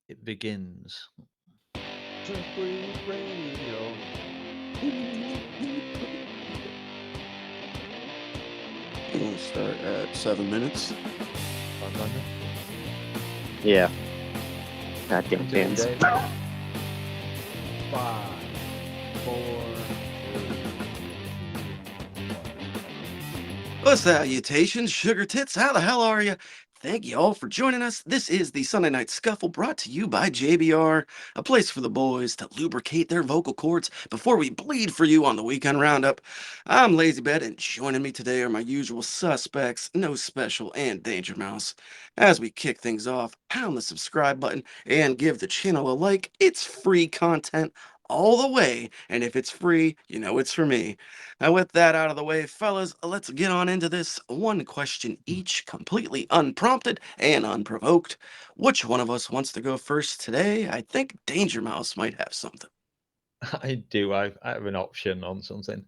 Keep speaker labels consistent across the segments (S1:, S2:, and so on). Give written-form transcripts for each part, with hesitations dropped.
S1: It begins.
S2: Simply Radio.
S3: I'm gonna start at 7 minutes.
S1: Random.
S4: Yeah. Goddamn
S1: Into it,
S4: fans.
S1: Dave.
S2: 5, 4, 3,
S3: Salutations, sugar tits. How the hell are you? Thank you all for joining us. This is the Sunday Night Scuffle brought to you by JBR, a place for the boys to lubricate their vocal cords before we bleed for you on the weekend roundup. I'm LazyBed, and joining me today are my usual suspects, No Special and DangerMouse. As we kick things off, pound the subscribe button and give the channel a like. It's free content all the way, and if it's free, you know it's for me. Now, with that out of the way, fellas, let's get on into this. One question each, completely unprompted and unprovoked. Which one of us wants to go first today? I think Danger Mouse might have something.
S1: I do. I have an option on something.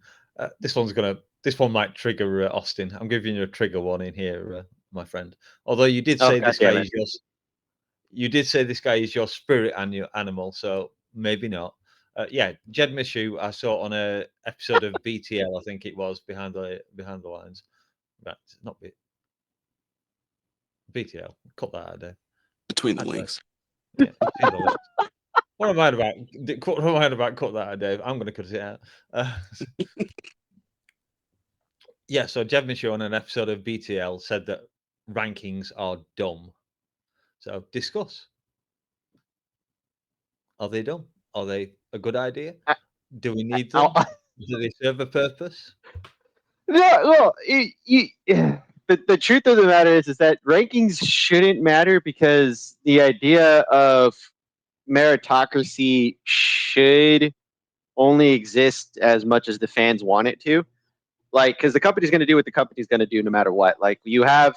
S1: This one might trigger Austin. I'm giving you a trigger warning here, my friend. Although you did
S4: Oh,
S1: say
S4: God
S1: this guy
S4: damn it.
S1: is you did say this guy is your spirit animal, so maybe not. Yeah, Jed Mishu, I saw on a episode of BTL, I think it was behind the lines. Right, not BTL. Cut that out there.
S3: Between the
S1: Actually,
S3: links.
S1: yeah, between the links. What am I about? What am I about? Cut that out, Dave. I'm going to cut it out. Yeah, so Jed Mishu on an episode of BTL said that rankings are dumb. So discuss. Are they dumb? Are they a good idea?
S4: I,
S1: Do we need
S4: I'll,
S1: them? Do they serve a purpose?
S4: no, well, the truth of the matter is that rankings shouldn't matter because the idea of meritocracy should only exist as much as the fans want it to. Like, because the company's going to do what the company's going to do no matter what. Like, you have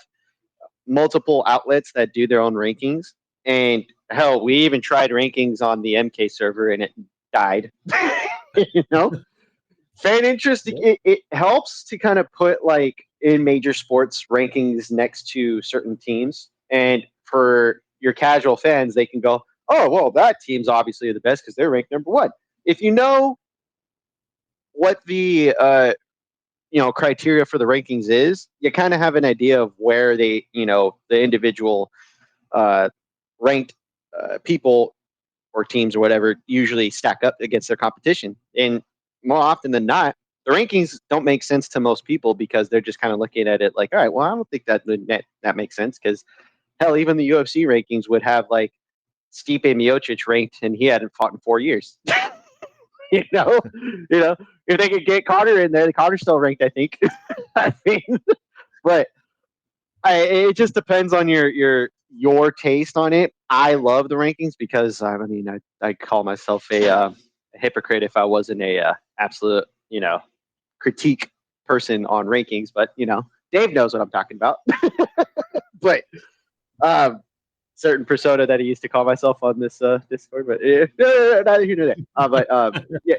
S4: multiple outlets that do their own rankings. And hell, we even tried rankings on the MK server and it died. you know, fan interest
S1: Yeah.
S4: it helps to kind of put like in major sports rankings next to certain teams, and for your casual fans, they can go, oh well, that team's obviously the best because they're ranked number one. If you know what the criteria for the rankings is, you kind of have an idea of where they, the individual uh, ranked people or teams or whatever usually stack up against their competition. And more often than not, the rankings don't make sense to most people because they're just kind of looking at it like, all right, well, I don't think that makes sense because hell, even the UFC rankings would have like Stipe Miocic ranked, and he hadn't fought in 4 years. you know, you know, if they could get Carter in there, the Carter's still ranked, I think. I mean, but it just depends on your taste on it. I love the rankings because I mean I call myself a hypocrite if I wasn't a absolute critique person on rankings, but Dave knows what I'm talking about. but um, certain persona that he used to call myself on this Discord, but neither here nor there. But yeah,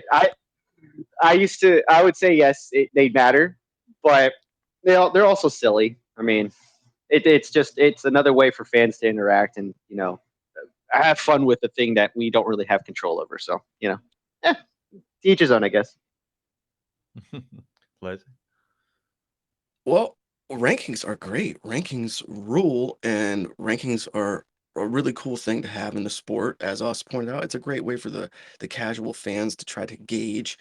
S4: I would say yes, they matter, but they're also silly. I mean, it's another way for fans to interact and have fun with the thing that we don't really have control over. So to each his own, I guess.
S1: Lazy.
S3: Well, rankings are great. Rankings rule, and rankings are a really cool thing to have in the sport. As Us pointed out, it's a great way for the casual fans to try to gauge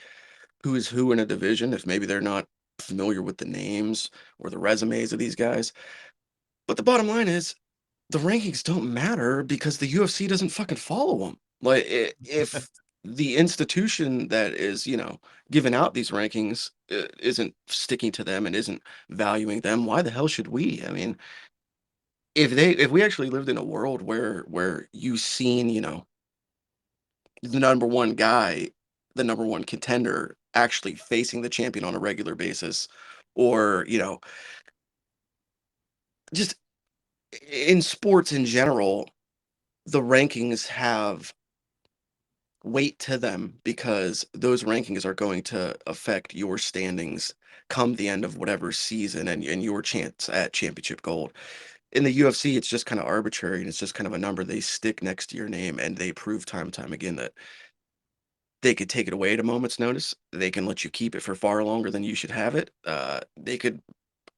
S3: who is who in a division if maybe they're not familiar with the names or the resumes of these guys. But the bottom line is the rankings don't matter because the UFC doesn't fucking follow them. Like if the institution that is, giving out these rankings isn't sticking to them and isn't valuing them, why the hell should we? I mean, if we actually lived in a world where you seen, the number one guy, the number one contender actually facing the champion on a regular basis, or, just in sports in general, the rankings have weight to them because those rankings are going to affect your standings come the end of whatever season and your chance at championship gold. in the UFC, it's just kind of arbitrary and it's just kind of a number they stick next to your name, and they prove time and time again that they could take it away at a moment's notice. They can let you keep it for far longer than you should have it. They could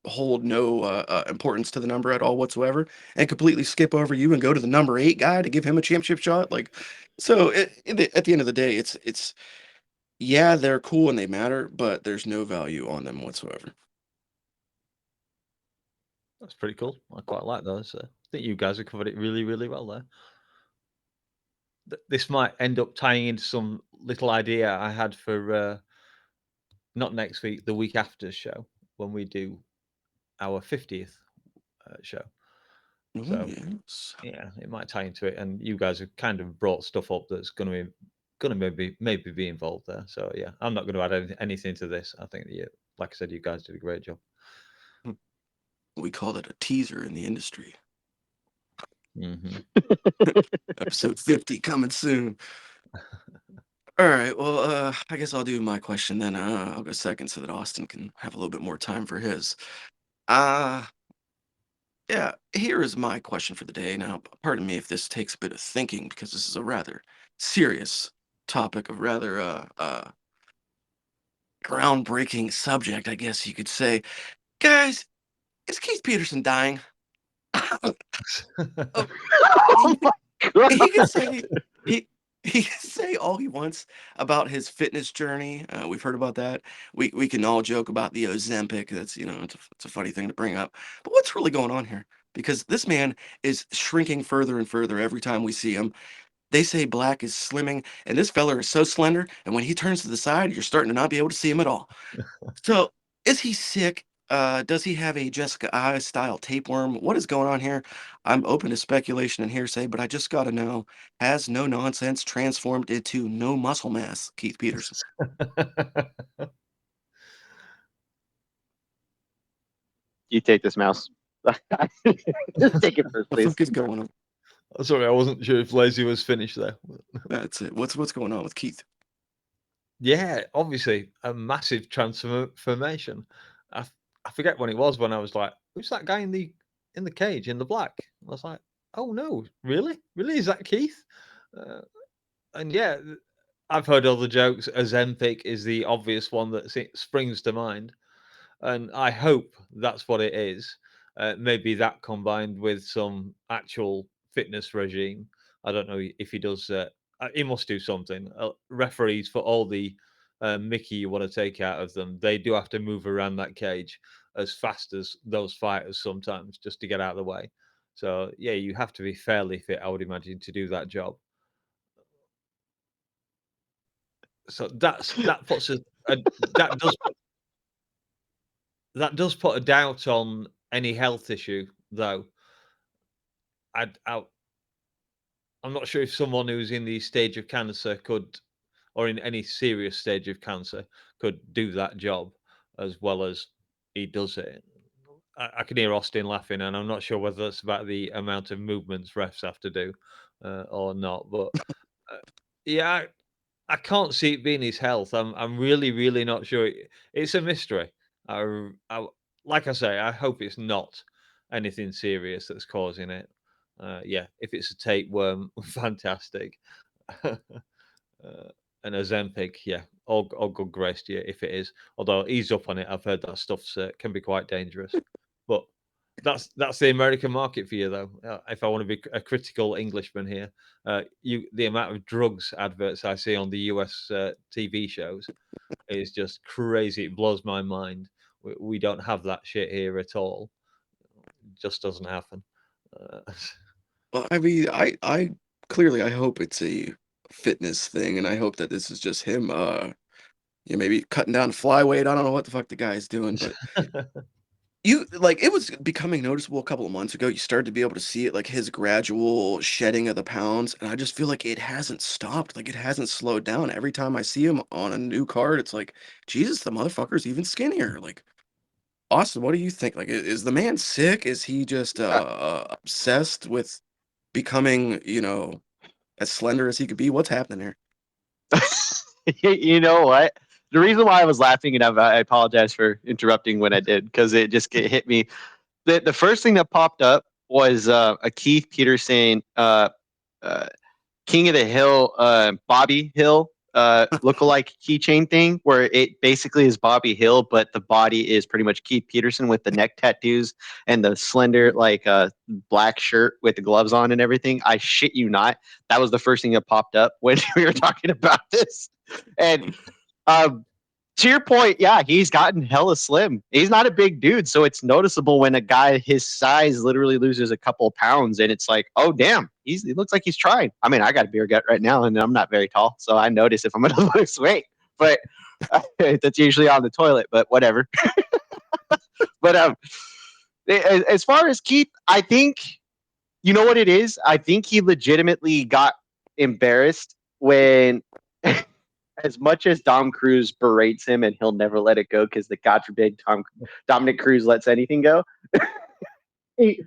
S3: hold no importance to the number at all whatsoever and completely skip over you and go to the number 8 guy to give him a championship shot. Like, so at the end of the day, it's yeah, they're cool and they matter, but there's no value on them whatsoever.
S1: That's pretty cool. I quite like those. I think you guys have covered it really, really well there. This might end up tying into some little idea I had for not next week, the week after show when we do our 50th show.
S3: Oh,
S1: So
S3: yes.
S1: yeah, it might tie into it, and you guys have kind of brought stuff up that's going to maybe be involved there. So yeah, I'm not going to add anything to this. I think that you, like I said, you guys did a great job.
S3: We call it a teaser in the industry.
S1: Hmm.
S3: Episode 50 coming soon. All right, well, I guess I'll do my question then. I'll go second so that Austin can have a little bit more time for his. Uh, yeah, here is my question for the day. Now, pardon me if this takes a bit of thinking because this is a rather serious topic, of rather groundbreaking subject, I guess you could say. Guys, is Keith Peterson dying? Oh,
S4: Oh my god!
S3: he can say he he can say all he wants about his fitness journey. We've heard about that. We can all joke about the Ozempic. That's it's a funny thing to bring up. But what's really going on here? Because this man is shrinking further and further every time we see him. They say Black is slimming, and this fella is so slender. And when he turns to the side, you're starting to not be able to see him at all. So, is he sick? Does he have a Jessica I style tapeworm? What is going on here? I'm open to speculation and hearsay, but I just got to know, has no nonsense transformed into no muscle mass, Keith Peterson?
S4: You take this, mouse. Just take it first,
S3: The
S4: please.
S3: fuck is going on?
S1: Sorry, I wasn't sure if Lazy was finished there.
S3: That's it. What's going on with Keith?
S1: Yeah, obviously a massive transformation. I forget when it was when I was like, "Who's that guy in the cage in the black?" I was like, "Oh no, really? Really? Is that Keith?" Uh, and yeah, I've heard other jokes. Ozempic is the obvious one that springs to mind, and I hope that's what it is. Maybe that combined with some actual fitness regime. I don't know if he does. He must do something. Referees for all the Mickey you want to take out of them, they do have to move around that cage as fast as those fighters sometimes just to get out of the way. So yeah, you have to be fairly fit, I would imagine, to do that job. So that puts a that does that does put a doubt on any health issue, though. I'd, I, I'm not sure if someone who's in the stage of cancer could, or in any serious stage of cancer, could do that job as well as he does it. I can hear Austin laughing, and I'm not sure whether that's about the amount of movements refs have to do or not. But uh, yeah, I can't see it being his health. I'm really, really not sure. It's a mystery. I like I say, I hope it's not anything serious that's causing it. Yeah, if it's a tapeworm, fantastic. And Ozempic, yeah, all good grace to you if it is. Although ease up on it, I've heard that stuff can be quite dangerous. But that's the American market for you, though. If I want to be a critical Englishman here, the amount of drugs adverts I see on the US TV shows is just crazy. It blows my mind. We don't have that shit here at all. It just doesn't happen. Uh,
S3: Well, I mean, I clearly I hope it's a fitness thing, and I hope that this is just him. Maybe cutting down flyweight. I don't know what the fuck the guy's doing, but it was becoming noticeable a couple of months ago. You started to be able to see it, like his gradual shedding of the pounds, and I just feel like it hasn't stopped. Like it hasn't slowed down. Every time I see him on a new card, it's like, Jesus, the motherfucker's even skinnier. Like, Austin, what do you think? Like, is the man sick? Is he just obsessed with becoming, as slender as he could be? What's happening here?
S4: You know what? The reason why I was laughing, and I apologize for interrupting when I did, because it just hit me. The first thing that popped up was a Keith Peterson King of the Hill Bobby Hill lookalike keychain thing, where it basically is Bobby Hill, but the body is pretty much Keith Peterson with the neck tattoos and the slender black shirt with the gloves on and everything. I shit you not, that was the first thing that popped up when we were talking about this. And to your point, yeah, he's gotten hella slim. He's not a big dude, so it's noticeable when a guy his size literally loses a couple of pounds, and it's like, oh damn, he looks like he's trying. I mean, I got a beer gut right now, and I'm not very tall, so I notice if I'm gonna lose weight. But that's usually on the toilet. But whatever. But as far as Keith, I think you know what it is. I think he legitimately got embarrassed when. As much as Dom Cruz berates him and he'll never let it go because the God forbid Dominic Cruz lets anything go, he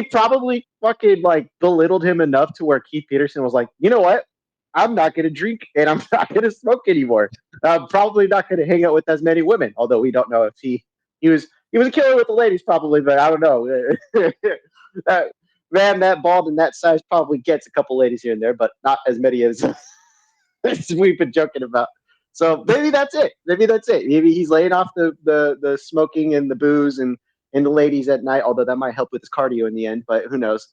S4: probably fucking belittled him enough to where Keith Peterson was like, you know what? I'm not going to drink and I'm not going to smoke anymore. I'm probably not going to hang out with as many women, although we don't know if he was a killer with the ladies probably, but I don't know. Man, that bald and that size probably gets a couple ladies here and there, but not as many as we've been joking about. So maybe that's it. Maybe he's laying off the smoking and the booze and the ladies at night, although that might help with his cardio in the end, but who knows?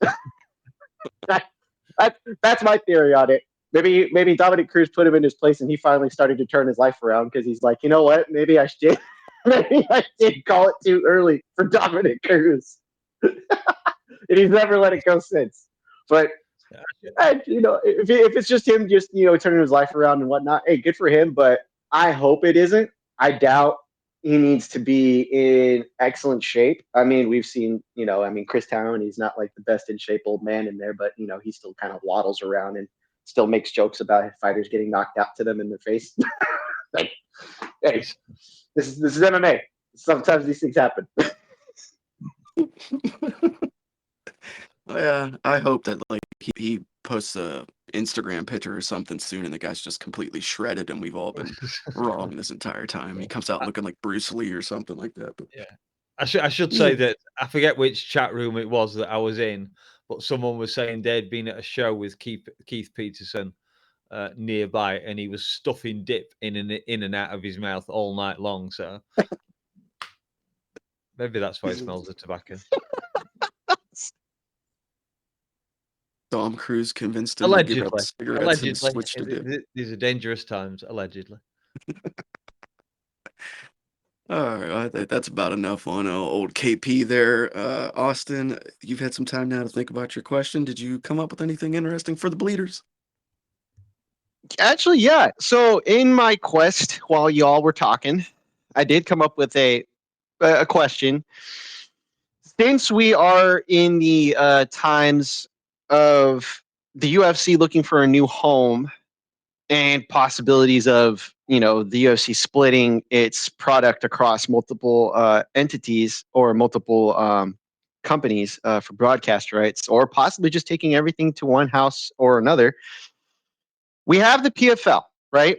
S4: That's my theory on it. Maybe Dominic Cruz put him in his place and he finally started to turn his life around because he's like, you know what? Maybe I did call it too early for Dominic Cruz. And he's never let it go since. But and, if it's just him turning his life around and whatnot, hey, good for him, but I hope it isn't. I doubt he needs to be in excellent shape. I mean, we've seen, Chris Town, he's not like the best in shape old man in there, but he still kind of waddles around and still makes jokes about fighters getting knocked out to them in the face. Hey, this is MMA. Sometimes these things happen.
S3: Yeah, I hope that he posts a Instagram picture or something soon, and the guy's just completely shredded, and we've all been wrong this entire time. He comes out looking like Bruce Lee or something like that. But
S1: yeah, I should say that I forget which chat room it was that I was in, but someone was saying they'd been at a show with Keith Peterson nearby, and he was stuffing dip in and out of his mouth all night long. So maybe that's why he smells of tobacco.
S3: Dom Cruz convinced him to give up
S1: Allegedly.
S3: cigarettes and switch to dip.
S1: These are dangerous times, allegedly.
S3: All right, I think that's about enough on old KP there. Austin, you've had some time now to think about your question. Did you come up with anything interesting for the bleeders?
S4: Actually, yeah. So in my quest while y'all were talking, I did come up with a question. Since we are in the times of the UFC looking for a new home and possibilities of the UFC splitting its product across multiple entities or multiple companies for broadcast rights, or possibly just taking everything to one house or another, we have the PFL, right?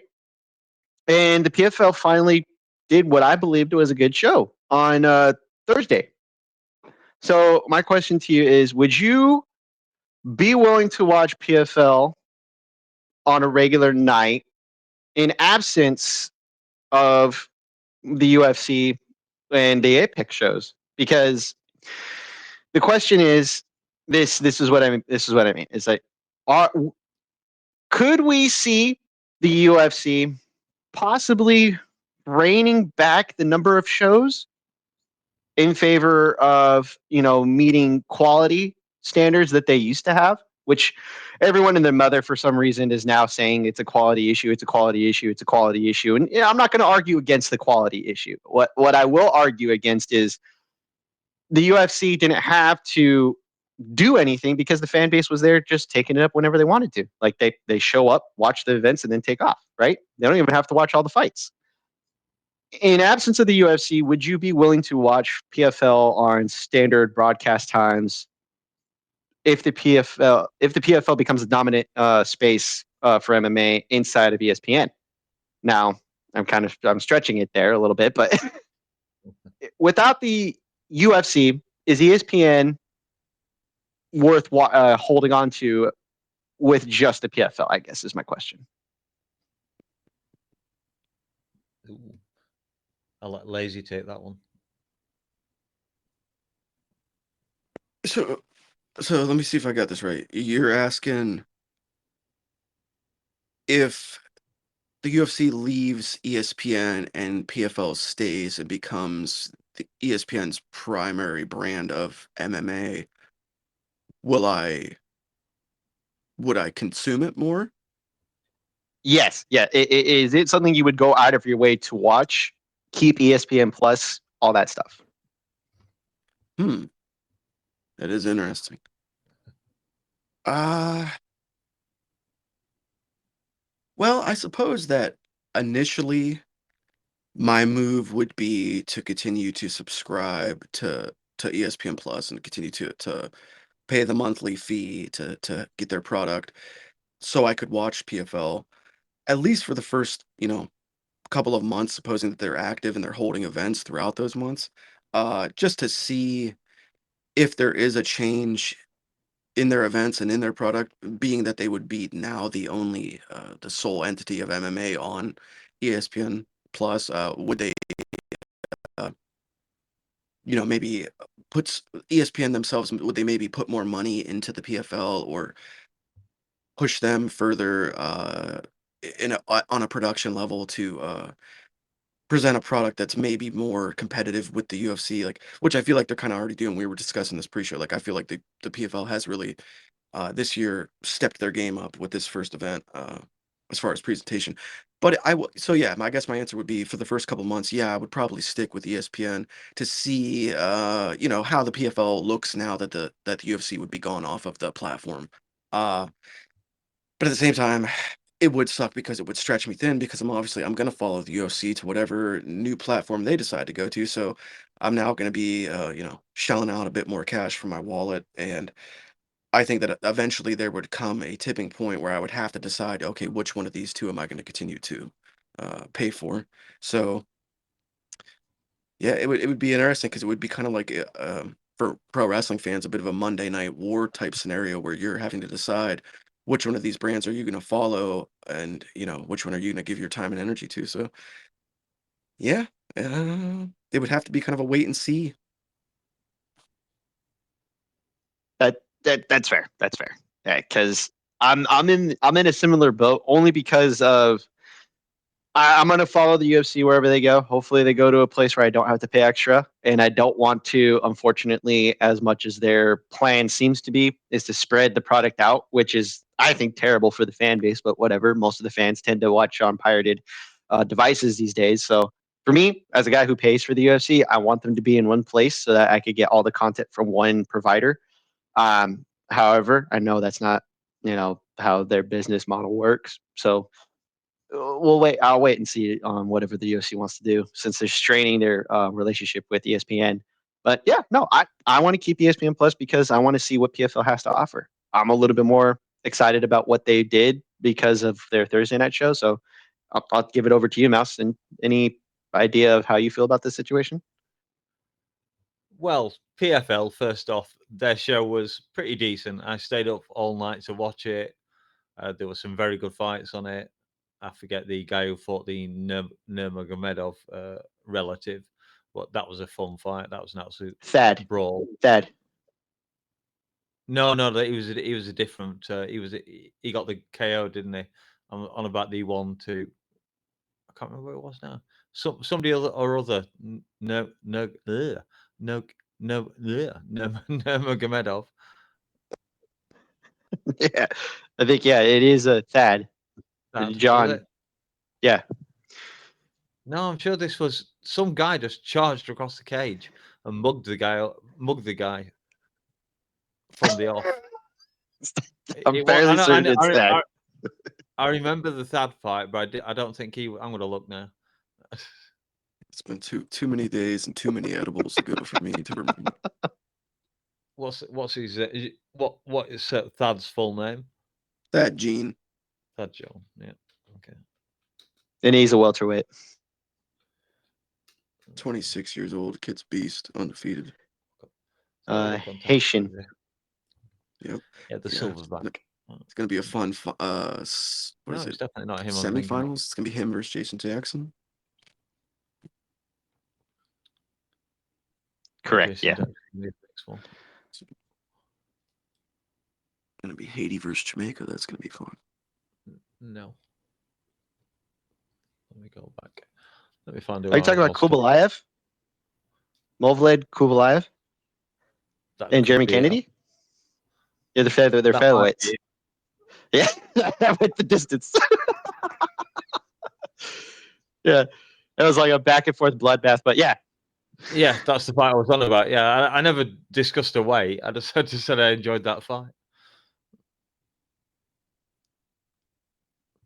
S4: And the PFL finally did what I believed was a good show on Thursday. So my question to you is, would you be willing to watch PFL on a regular night in absence of the UFC and the Apex shows? Because the question is this is what I mean. It's like, could we see the UFC possibly reining back the number of shows in favor of meeting quality standards that they used to have, which everyone and their mother for some reason is now saying it's a quality issue, it's a quality issue, it's a quality issue. And I'm not going to argue against the quality issue. What I will argue against is the UFC didn't have to do anything because the fan base was there just taking it up whenever they wanted to. Like they show up, watch the events, and then take off, right? They don't even have to watch all the fights. In absence of the UFC, would you be willing to watch PFL on standard broadcast times if the PFL becomes a dominant space for MMA inside of ESPN? Now, I'm stretching it there a little bit, but without the UFC, is ESPN worth holding on to with just the PFL, I guess is my question.
S1: Ooh. I'll let Lazy take that one.
S3: So let me see if I got this right. You're asking if the UFC leaves ESPN and PFL stays and becomes the ESPN's primary brand of MMA, would I consume it more?
S4: Yes, yeah. Is it something you would go out of your way to watch? Keep ESPN Plus, all that stuff.
S3: That is interesting. Well, I suppose that initially my move would be to continue to subscribe to ESPN Plus and continue to pay the monthly fee to get their product so I could watch PFL at least for the first, couple of months, supposing that they're active and they're holding events throughout those months, just to see if there is a change in their events and in their product, being that they would be now the sole entity of MMA on ESPN Plus. Would they, uh, maybe puts ESPN themselves? Would they maybe put more money into the PFL or push them further on a production level to present a product that's maybe more competitive with the UFC, like which I feel like they're kind of already doing. We were discussing this pre-show. Like I feel like the PFL has really this year stepped their game up with this first event as far as presentation. But so yeah, I guess my answer would be for the first couple months, yeah, I would probably stick with ESPN to see how the PFL looks now that the UFC would be gone off of the platform. Uh, but at the same time, it would suck because it would stretch me thin because I'm gonna follow the UFC to whatever new platform they decide to go to. So I'm now gonna be shelling out a bit more cash for my wallet, and I think that eventually there would come a tipping point where I would have to decide, okay, which one of these two am I going to continue to pay for? So yeah, it would be interesting because it would be kind of like for pro wrestling fans, a bit of a Monday Night War type scenario where you're having to decide which one of these brands are you going to follow, and which one are you going to give your time and energy to. So yeah, it would have to be kind of a wait and see.
S4: That's fair. That's fair. Yeah, because I'm in a similar boat only because of I'm going to follow the UFC wherever they go. Hopefully, they go to a place where I don't have to pay extra. And I don't want to, unfortunately, as much as their plan seems to be, is to spread the product out, which is, I think, terrible for the fan base. But whatever. Most of the fans tend to watch on pirated devices these days. So for me, as a guy who pays for the UFC, I want them to be in one place so that I could get all the content from one provider. However, I know that's not, how their business model works. So we'll wait. I'll wait and see on whatever the UFC wants to do since they're straining their relationship with ESPN. But yeah, no, I want to keep ESPN Plus because I want to see what PFL has to offer. I'm a little bit more excited about what they did because of their Thursday night show. So I'll give it over to you, Mouse. And any idea of how you feel about this situation?
S1: Well, PFL, first off, their show was pretty decent. I stayed up all night to watch it. There were some very good fights on it. I forget the guy who fought the Nurmagomedov relative, but that was a fun fight. That was an absolute
S4: Thad.
S1: brawl.
S4: Thad.
S1: No, he was a different. He got the KO, didn't he? On about the 1-2. I can't remember what it was now. Somebody other. No, no, ugh, no, no, no, Nurmagomedov.
S4: Yeah, I think it is a Thad.
S1: That was
S4: John.
S1: it.
S4: Yeah.
S1: No, I'm sure this was some guy just charged across the cage and mugged the guy from the off.
S4: I'm
S1: It was.
S4: fairly certain it's Thad.
S1: I remember the Thad fight, but I don't think he. I'm gonna look now.
S3: It's been too many days and too many edibles ago for me to remember.
S1: What's his what is Thad's full name?
S3: That Gene,
S1: Thad Joe. Yeah. Okay.
S4: And he's a welterweight.
S3: 26 years old, kid's beast, undefeated.
S1: So look on top.
S4: Haitian.
S3: Yep.
S1: Yeah, the
S3: Yeah.
S1: silverback.
S3: It's gonna be a fun. What
S1: No,
S3: is
S1: it's
S3: it?
S1: definitely not him I'm thinking of.
S3: Semifinals. It's gonna be him versus Jason Jackson.
S4: Correct.
S1: Jason
S4: Yeah.
S1: Jackson will be the next one.
S3: It's gonna be Haiti versus Jamaica. That's gonna be fun.
S1: No. Let me go back. Let me find
S4: Are you talking about
S1: Kubalai?
S4: Kubalaev? Movlid Kubalaev
S1: That
S4: and
S1: could
S4: Jeremy
S1: be it.
S4: Kennedy? Yeah, they're
S1: That might
S4: featherweights.
S1: be it.
S4: Yeah, I went the distance. Yeah, it was like a back and forth bloodbath. But yeah,
S1: Yeah, that's the fight I was on about. Yeah, I never discussed a weight. I just said I enjoyed that fight.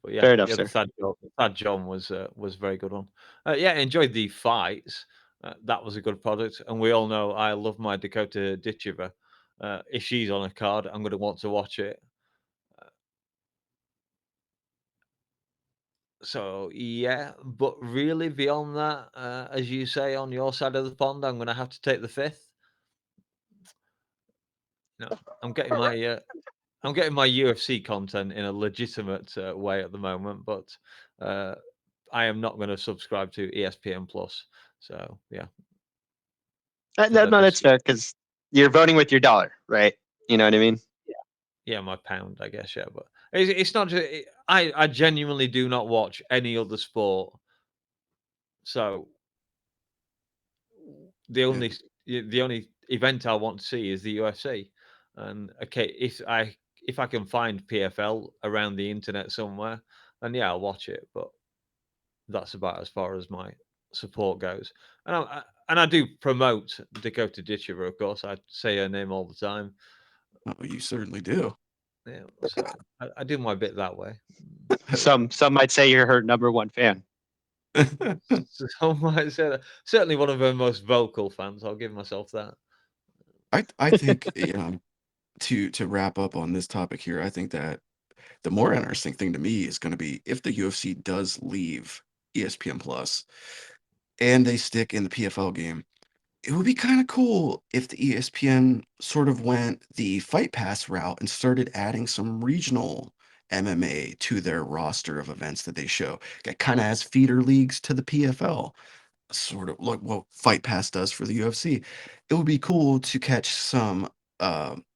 S1: But
S4: fair
S1: yeah,
S4: enough,
S1: the
S4: sir.
S1: Thad John was very good one. Yeah, enjoyed the fights. That was a good product, and we all know I love my Dakota Ditchever. If she's on a card, I'm going to want to watch it. So yeah, but really beyond that, as you say on your side of the pond, I'm going to have to take the fifth. No, I'm getting my UFC content in a legitimate way at the moment, but I am not going to subscribe to ESPN Plus. So yeah,
S4: No, that's fair because you're voting with your dollar, right? You know what I mean?
S1: yeah, my pound, I guess. Yeah, but it's not just. I genuinely do not watch any other sport. So the
S3: Yeah.
S1: only event I want to see is the UFC, and okay, if I can find PFL around the internet somewhere, then yeah, I'll watch it. But that's about as far as my support goes. And I do promote Dakota Ditchever, of course. I say her name all the time.
S3: Oh, you certainly do.
S1: Yeah, so I do my bit that way.
S4: Some might say you're her number one fan.
S1: Some might say that. Certainly one of her most vocal fans. I'll give myself that.
S3: I think to wrap up on this topic here, I think that the more interesting thing to me is going to be if the UFC does leave ESPN Plus and they stick in the PFL game. It would be kind of cool if the ESPN sort of went the Fight Pass route and started adding some regional MMA to their roster of events that they show. It kind of has feeder leagues to the PFL, sort of like what Fight Pass does for the UFC. It would be cool to catch some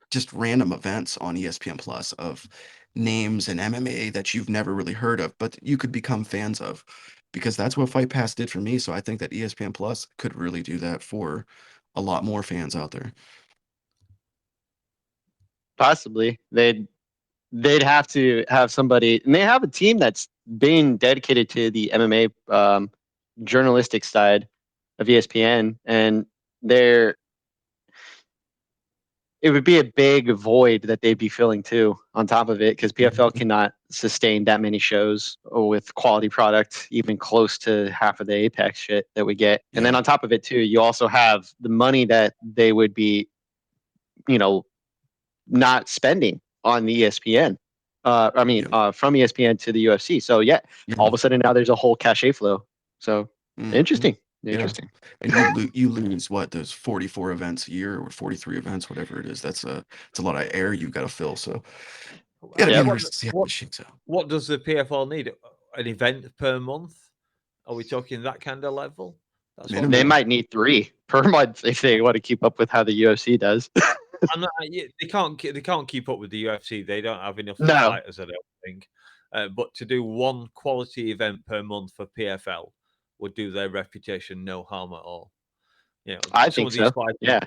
S3: just random events on ESPN Plus of names in MMA that you've never really heard of, but you could become fans of, because that's what Fight Pass did for me. So I think that ESPN Plus could really do that for a lot more fans out there.
S4: Possibly, they'd have to have somebody, and they have a team that's being dedicated to the MMA journalistic side of ESPN, and they're it would be a big void that they'd be filling too on top of it because PFL cannot sustain that many shows with quality product even close to half of the Apex shit that we get. And then
S3: Yeah.
S4: on top of it too, you also have the money that they would be, you know, not spending on the ESPN. From ESPN to the UFC. So yeah, all of a sudden now there's a whole cachet flow. So
S3: Mhm.
S4: interesting.
S3: Yeah.
S4: Interesting.
S3: And you lose what, those 44 events a year or 43 events, whatever it is. It's a lot of air you've got to fill. So it'll be interesting to see how it shakes out.
S1: What does the PFL need? An event per month? Are we talking that kind of level? That's what
S3: Minimum.
S4: They might need 3 per month if they want to keep up with how the UFC does.
S1: I'm not, they can't keep up with the UFC. They don't have enough
S4: No.
S1: fighters, I don't think. But to do one quality event per month for PFL would do their reputation no harm at all. You know,
S4: I
S1: some
S4: think
S1: of these
S4: so.
S1: fighters,
S4: Yeah.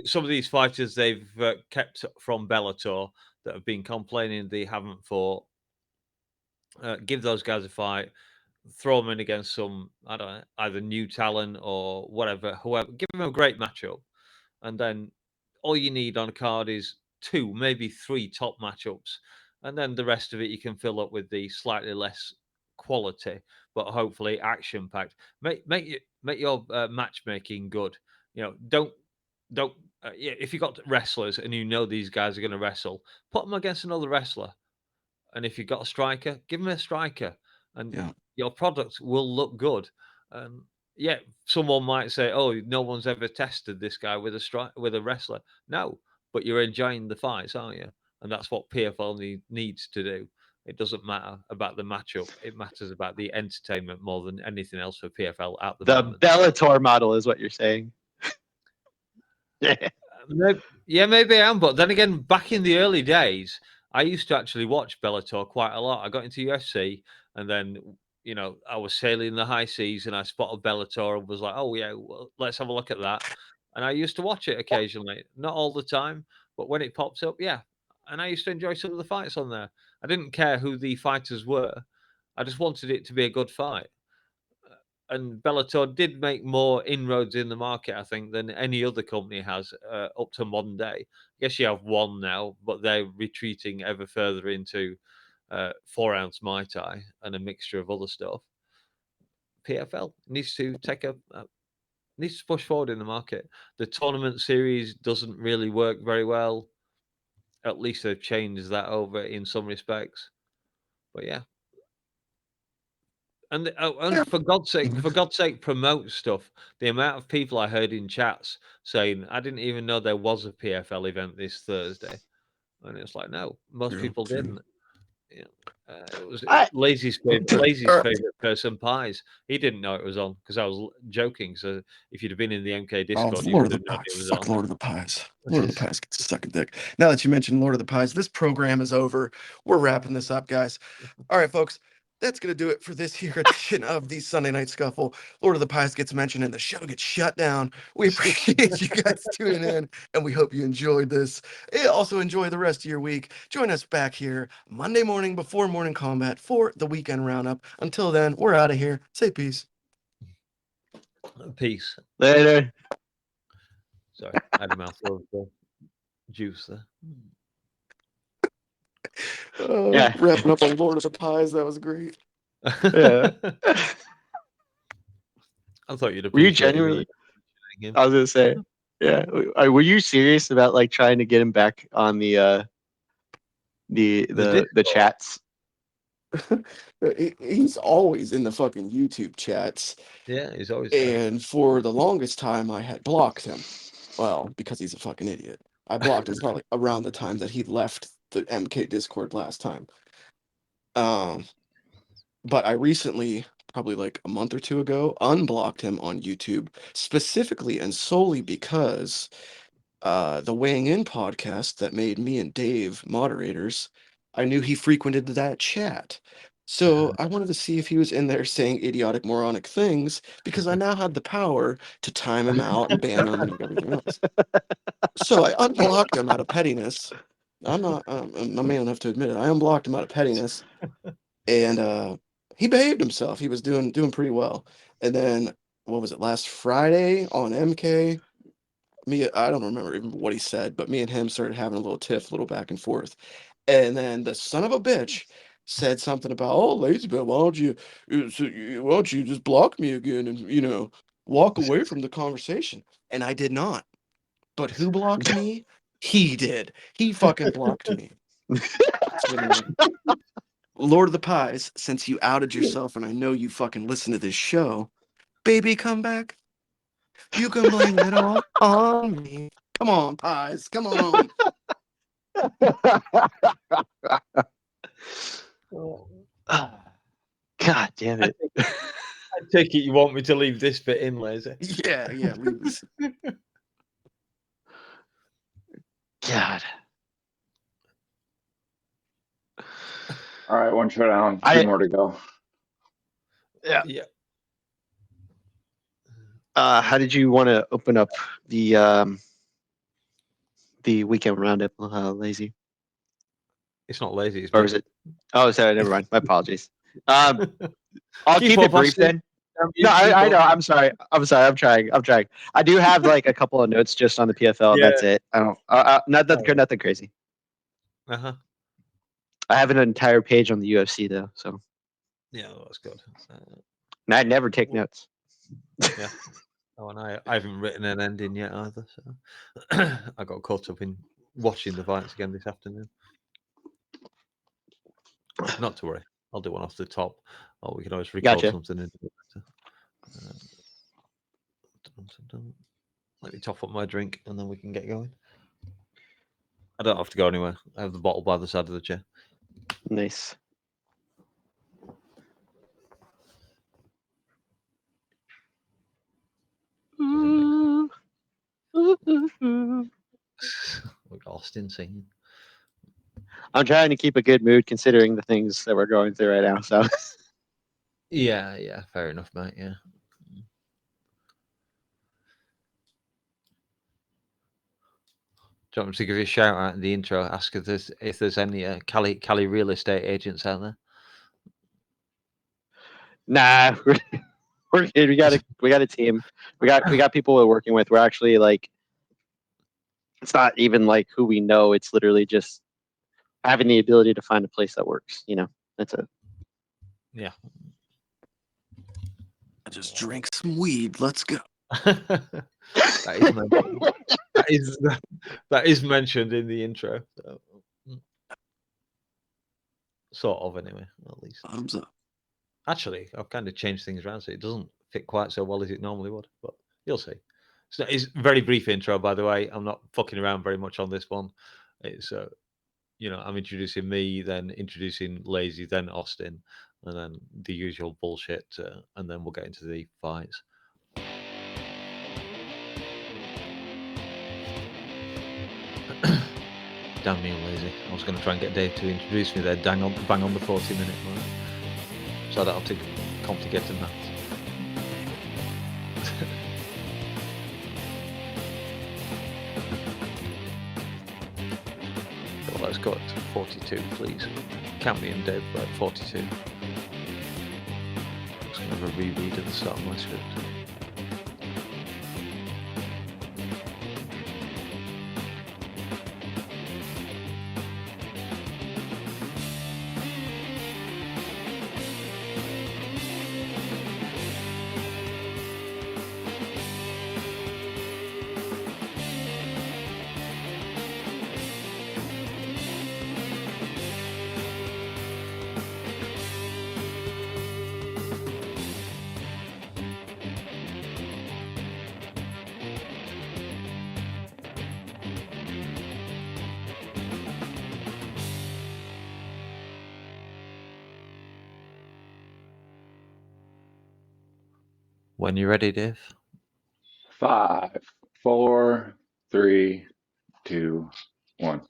S1: some of these fighters they've kept from Bellator that have been complaining they haven't fought. Give those guys a fight. Throw them in against some, I don't know, either new talent or whatever, whoever. Give them a great matchup, and then all you need on a card is 2, maybe 3 top matchups, and then the rest of it you can fill up with the slightly less quality, but hopefully action packed. Make your matchmaking good. You know, don't. If you got wrestlers and you know these guys are going to wrestle, put them against another wrestler. And if you've got a striker, give him a striker, and your product will look good. Yeah, someone might say, "Oh, no one's ever tested this guy with a wrestler." No, but you're enjoying the fights, aren't you? And that's what PFL needs to do. It doesn't matter about the matchup. It matters about the entertainment more than anything else for PFL at the
S4: The
S1: moment.
S4: Bellator model is what you're saying.
S1: Yeah, maybe I am. But then again, back in the early days, I used to actually watch Bellator quite a lot. I got into UFC, and then I was sailing the high seas, and I spotted Bellator and was like, "Oh yeah, well, let's have a look at that." And I used to watch it occasionally, not all the time, but when it pops up, yeah. And I used to enjoy some of the fights on there. I didn't care who the fighters were. I just wanted it to be a good fight. And Bellator did make more inroads in the market, I think, than any other company has up to modern day. I guess you have one now, but they're retreating ever further into 4-ounce Mai Tai and a mixture of other stuff. PFL needs to needs to push forward in the market. The tournament series doesn't really work very well. At least they've changed that over in some respects. But yeah. And for God's sake, promote stuff. The amount of people I heard in chats saying, "I didn't even know there was a PFL event this Thursday," and it's like, no, most people didn't. Yeah. It was Lazy's favorite person, Pies. He didn't know it was on because I was joking. So if you'd have been in the MK Discord, you
S3: Lord
S1: would
S3: of the
S1: have known
S3: Pies.
S1: it was
S3: Fuck
S1: on.
S3: Lord of the Pies. Lord of the Pies gets stuck in dick. Now that you mentioned Lord of the Pies, this program is over. We're wrapping this up, guys. All right, folks. That's going to do it for this here edition of the Sunday Night Scuffle. Lord of the Pies gets mentioned and the show gets shut down. We appreciate you guys tuning in, and we hope you enjoyed this. Also, enjoy the rest of your week. Join us back here Monday morning before morning combat for the weekend roundup. Until then, we're out of here. Say peace.
S1: Peace.
S4: Later.
S1: Sorry, I had a mouthful of juice there.
S4: Yeah.
S3: Wrapping up on Lord of the Pies. That was great.
S4: Yeah.
S1: I thought you'd
S4: Were you
S1: appreciate
S4: genuinely?
S1: me.
S4: I was gonna say, yeah. Were you serious about like trying to get him back on the chats?
S3: He's always in the fucking YouTube chats.
S1: Yeah, he's always there.
S3: And for the longest time, I had blocked him. Well, because he's a fucking idiot. I blocked him probably around the time that he left the MK Discord last time. But I recently, probably like a month or two ago, unblocked him on YouTube specifically and solely because the Weighing In podcast that made me and Dave moderators, I knew he frequented that chat. So I wanted to see if he was in there saying idiotic, moronic things because I now had the power to time him out and ban him and everything else. So I unblocked him out of pettiness. I'm not, I'm man enough to admit it. I unblocked him out of pettiness, and he behaved himself. He was doing pretty well. And then what was it? Last Friday on MK, I don't remember even what he said, but me and him started having a little tiff, a little back and forth. And then the son of a bitch said something about, "Oh, LazyBed, why don't you just block me again and walk away from the conversation?" And I did not. But who blocked me? He did. He fucking blocked me. So, Lord of the Pies, since you outed yourself and I know you fucking listen to this show, baby, come back. You can blame it all on me. Come on, Pies. Come on.
S4: God damn it.
S1: I take it you want me to leave this bit in, Lazy.
S3: Yeah, leave this.
S4: God.
S5: All right, one showdown, two more to go.
S4: Yeah.
S1: Yeah.
S4: How did you want to open up the weekend roundup, Lazy?
S1: It's not lazy. It's
S4: Or is it? Oh, sorry. Never mind. My apologies. I'll
S1: Keep
S4: keep
S1: up,
S4: it brief
S1: Austin.
S4: then. No, I know. I'm sorry. I'm trying. I do have like a couple of notes just on the PFL, and that's it. I don't. Nothing crazy.
S1: Uh-huh.
S4: I have an entire page on the UFC though, so.
S1: Yeah, well, that's good.
S4: And I never take notes.
S1: Yeah. Oh, and I haven't written an ending yet either. So I got caught up in watching the fights again this afternoon. Not to worry. I'll do one off the top. Or we can always record something in later. Let me top up my drink and then we can get going. I don't have to go anywhere. I have the bottle by the side of the chair.
S4: Nice.
S1: We got Austin singing.
S4: I'm trying to keep a good mood considering the things that we're going through right now. So
S1: Yeah, fair enough, mate. Yeah. Do you want me to give you a shout out in the intro? Ask if there's any Cali real estate agents out there.
S4: nah, we're good. We got a team. We got people we're working with. We're actually like, it's not even like who we know. It's literally just having the ability to find a place that works. That's it.
S1: Yeah.
S3: I just drank some weed. Let's go.
S1: that is mentioned in the intro. So. Sort of, anyway, at least.
S3: Thumbs up.
S1: Actually, I've kind of changed things around so it doesn't fit quite so well as it normally would, but you'll see. So it's a very brief intro, by the way. I'm not fucking around very much on this one. It's I'm introducing me, then introducing Lazy, then Austin, and then the usual bullshit, and then we'll get into the fights. Damn me, Lazy. I was going to try and get Dave to introduce me there, bang on the 40-minute mark. So I don't have to complicate the maths. Well, let's go to 42, please. Count me and Dave at 42. I'm just going to have a reread at the start of my script. When you're ready, Dave.
S5: 5, 4, 3, 2, 1.